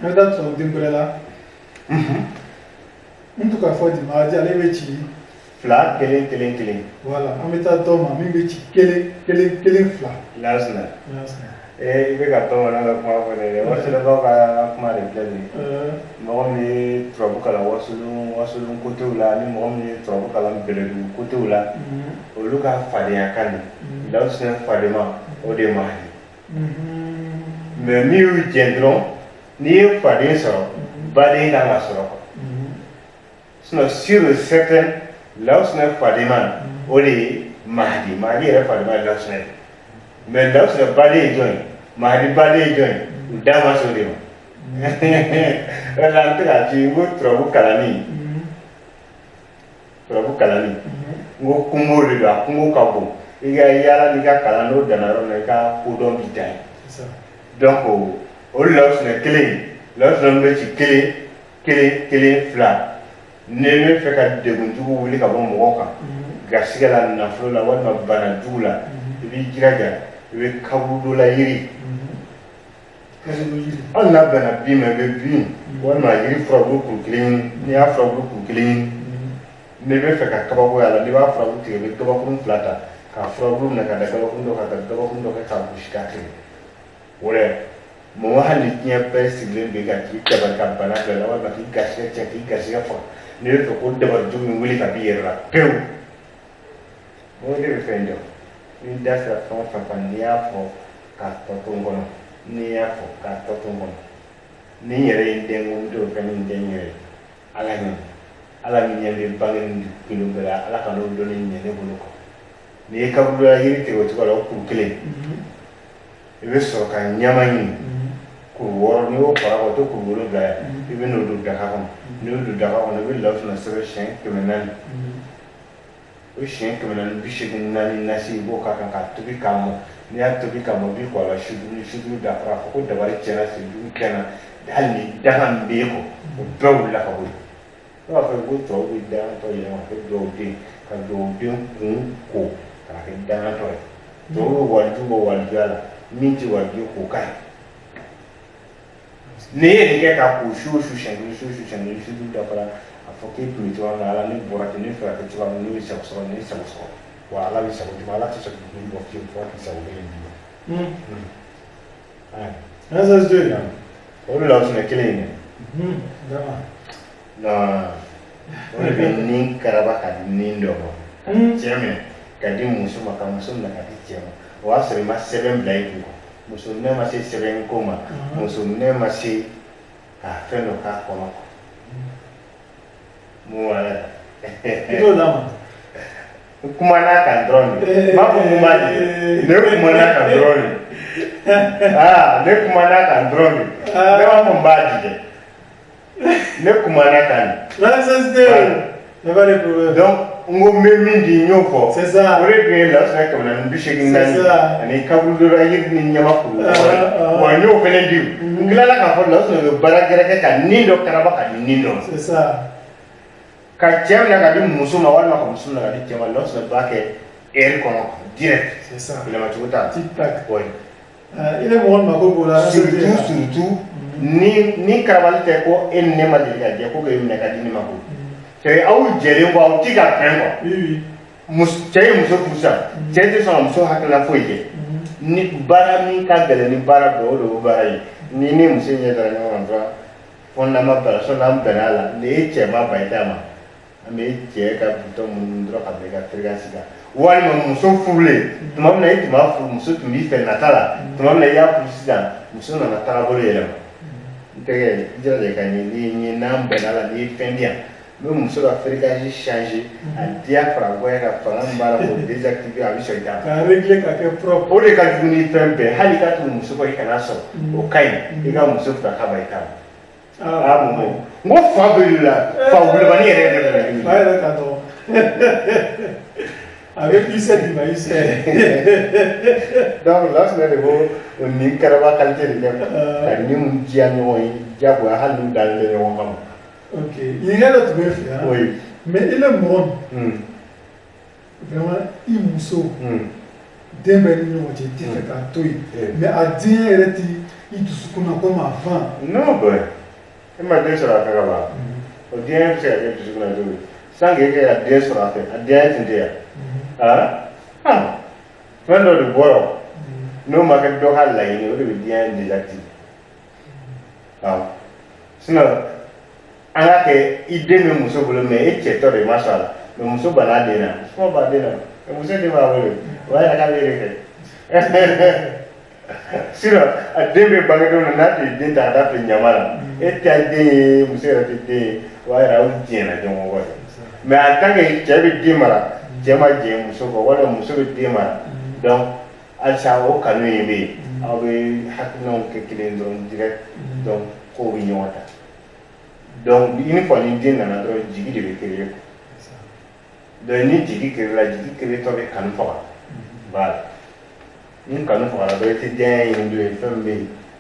Mais dans ton dimbre là, en tout cas, faut dire, ma dit, allez, métier. Fla, kelen. Voilà, en mettant ton mamie, métier, quel fla. Lasna. Et il veut qu'à ton là, comment on est, on se le voit à comment les plaisir. Moi, on trouve qu'à la wasulun côté ou là, ni moi, on trouve qu'à la belle du côté ou là. Au lieu qu'à faire des acans, là où c'est un fadema, au démarrage. Mais mieux, gendron, ni fadé ça, badé dans la soroka. Sinon, sûr et certain, là où c'est un fadema, au lieu Mahdi est fadema là où c'est. Mais là où c'est badé joint, Mahdi badé joint, ou damas au démarrage. Là, tu as dit, vous trouvez calani. Trouve calani. Ngo kungo de la kungo kabo iga yala ni ka kalano danaro na ka kodon bitai donc o laos na me ci kele fla ne me fe ka de gunjugu wuli ka bo mo ka gasiga la na flo la wadma bana dula bi jiraga be kabudo la yiri on na bana bi me be bi wadma yiri frogu ku clean ni afrogu ku clean ne bɛ fɛ ka kabako y'a la n'i b'a furabulu tigɛ i bɛ kabakuru fila ta k'a furabulu minɛ ka da kabakuru dɔ kan ka kabakuru dɔ kɛ k'a gosi k'a tigɛ o la mɔgɔ hali diɲɛ bɛɛ sigilen bɛ ka k'i dabali ka bana bila la walima k'i garisigɛ tiɲɛ k'i garisigɛ faga n'i bɛ fɛ ko dabalijugu in wuli ka b'i yɛrɛ la pewu mɔgɔ de bɛ fɛn dɔn n'i da sera fɛn o fɛn kan n'i y'a fɔ k'a tɔ to n kɔnɔ n'i y'a fɔ k'a tɔ to n kɔnɔ ni n yɛrɛ ye n den ko n t'o fɛn ni n den yɛrɛ ala ɲɛ ala min ɲɛ bɛ bange ni kilo bɛɛ la ala ka n'o dɔnni ɲɛ ne bolo kɔ n'i ye kaburu la yiri tigɛ o cogo la o kuru kelen i bɛ sɔrɔ ka ɲama ɲini kuru wɔɔrɔ n'i y'o fara kɔ o tɛ kuru wolonwula ye i bɛ n'o don daga kɔnɔ n'i y'o don daga kɔnɔ i bɛ lafiya na sɛbɛn siɲɛ 400 o siɲɛ 484 nasi i b'o k'a kan k'a tobi k'a mɔ n'i y'a tobi k'a mɔ i b'i kɔ a la suturu dafara fɔ ko dabali tiɲɛna sijugu tiɲɛna hali ni daga min b'e kɔ o bɛɛ wulila ka bɔ yen. Não, foi muito bom, e dá uma toalha, uma coisa do dia, quando deu co, para que dá uma toalha. Todo o guardião, minti guardião, o cai. Nem que a puxou, xuxando, dá para a foquei por isso, ela nem bora que nem foi, que tu vai nem se absorver, nem se absorver. O ala vai se absorver, ela se absorver, não vai ter forte, se absorver. Mas as duas não. Olha lá, os naquele, Dá. No, on bɛ ni karaba ka di ni dɔ ma cɛ minɛ ka di muso ma ka muso minɛ ka di cɛ ma o y'a sɔrɔ i ma sɛbɛn bila i kun muso minɛ ma se sɛbɛn ko ma muso minɛ ma se ka fɛn dɔ k'a kɔnɔ mun wɛrɛ I t'o d'a ma. n kumana kan dɔrɔn de m'a fɔ mun b'a di ne kumana kan dɔrɔn de ne kumana kan dɔrɔn de ne b'a fɔ n b'a di dɛ. Ne kumana kan. Là c'est il va les problèmes. Donc ngo memi di nyofo. C'est ça. Ore bien là c'est comme na mbisheki ngani. C'est ça. Ani kabulu ra yir ni nyama ku. Wa nyo fene di. Ngila la ka fo là c'est baragere ka nindo karaba ka nindo. C'est ça. Ka jam na ka di muso ma wala ka muso na ka di jama là c'est ba ke er kono direct. C'est ça. Il ma tuta. Tic tac. Oui. Il est bon ma ko là. Surtout ni karabali tɛ ko e ni ne ma deli ka jɛ ko k'e minɛ ka di ne ma ko cɛ aw jɛlen ko aw ti ka fɛn quoi cɛ ye muso furu sisan cɛ tɛ sɔn ka muso hakilina foyi kɛ ni baara min ka gɛlɛn ni baara dɔ o de y'o baara ye ni ne muso ɲɛ dara ɲɔgɔn kan dɔrɔn fo n'an ma bɛn sɔn n'an bɛnna a la ni e cɛ ma ban i d'a ma an bɛ cɛ ka bitɔn munnu dɔrɔn ka bɛn ka teriya sigi walima muso furulen tuma min na e tun b'a furu muso tun b'i fɛ nata la tuma min na i y'a furu sisan muso nana taabolo yɛlɛma. Tɛgɛ jira de ka ɲɛ ni n'an bɛnna la ni ye fɛn di yan n bɛ muso ka fréquence changer a diya fara goya ka fanga min b'a la k'o désactiver a bɛ sɔn i t'a Ka régler ka kɛ propre. o de ka jugu ni fɛn bɛɛ hali ka tugu muso kɔ i kana sɔrɔ o ka ɲi i ka muso fila kaba i t'a la mun n ko fa bɛ la fa wulibani yɛrɛ yɛrɛ de la Fa yɛrɛ ka dɔgɔ. Avec 17 maïs. Donc là c'est de ko ni karaba qualité de kɛ ka ni mun diya ɲɔgɔn ye jagoya hali n'u dalen tɛ ɲɔgɔn kama. Ok. Il y a d'autres meufs là. Oui. Mais il est mort. Vraiment, il muso. Den bɛ ni ɲɔgɔn cɛ i tɛ fɛ k'a to yen. Mais a diɲɛ yɛrɛ ti il te comme avant. Non, ben. Il m'a dit sur la faire là. Au bien, c'est à dire que je suis sans que quelqu'un a dit sur la faire. A dit à dire. Ah. Quand on le voit, nous marquons dans la ligne, on le bien désactivé. Ah. Sinon, on a que idée de Mousso pour le mais il est très machin. Mais Mousso banadena. Je ne sais pas banadena. Mousso dit va voir. Ouais, la caméra. Sinon, à demi bangadon on a des dents à faire nyamala. Et tu as des Mousso a des ouais, là où tient la jambe. Mais en tant que tu avais des maras, tu as des Mousso, voilà Mousso des maras. Donc, à ça au canot aimé, avec haknon que qu'il direct, donc, co-vignota. Donc, une fois une dîne dans notre jigi de l'écrire. Donc, ni jigi que la jigi que les tombés canot fort. Voilà. Une canot fort, la vérité bien, une de femmes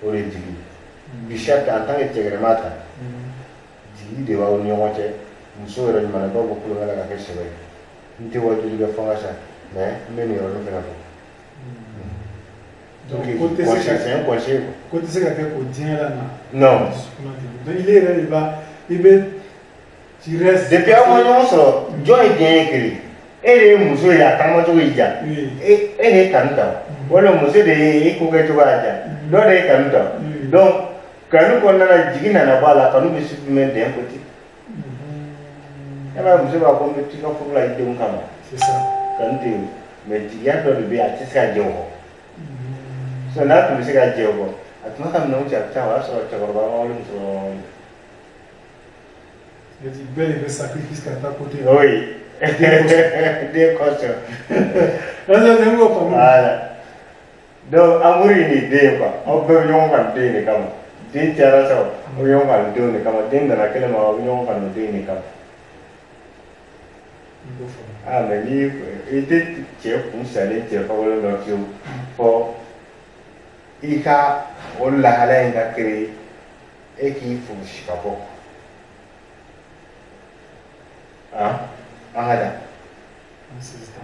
au jigi. Bichat en tant que tégremata. Jigi de wa union moitié. Mousso est le manaba beaucoup de la question. Nous te voyons du gafon à ça. Mais, nous n'y allons pas. Donc, côté c'est un conseil. Côté c'est quelqu'un qui tient là. Non. Donc, il est là, il va, tu restes. Depuis un moment, John est bien écrit. Et les Mousso, il y a tant de gens. Et les cantants. Voilà, Mousso, il faut que tu vas dire. D'autres les cantants. Donc, quand nous avons la jigine à la balle, quand nous supprimons des petits. Alors, Mousso va comme le petit pour la idée de c'est ça. Quand tu mais il y a d'autres bébés à Tessa Diogo. So now to say at Diogo. At not have no chapter, so Chagoba. Il dit bel et sacrifice qu'à ta côté. Oui, des questions. Donc, Amuri ni des quoi. On peut y en des ni comme. Des tiara so, on y en deux ni comme. Des dans laquelle on y en des ni comme. Ah, mais il était pour saler, tu as pas voulu l'occasion pour il y a on l'a allé créer et qu'il faut chicago. Ah, ah, là. C'est ça.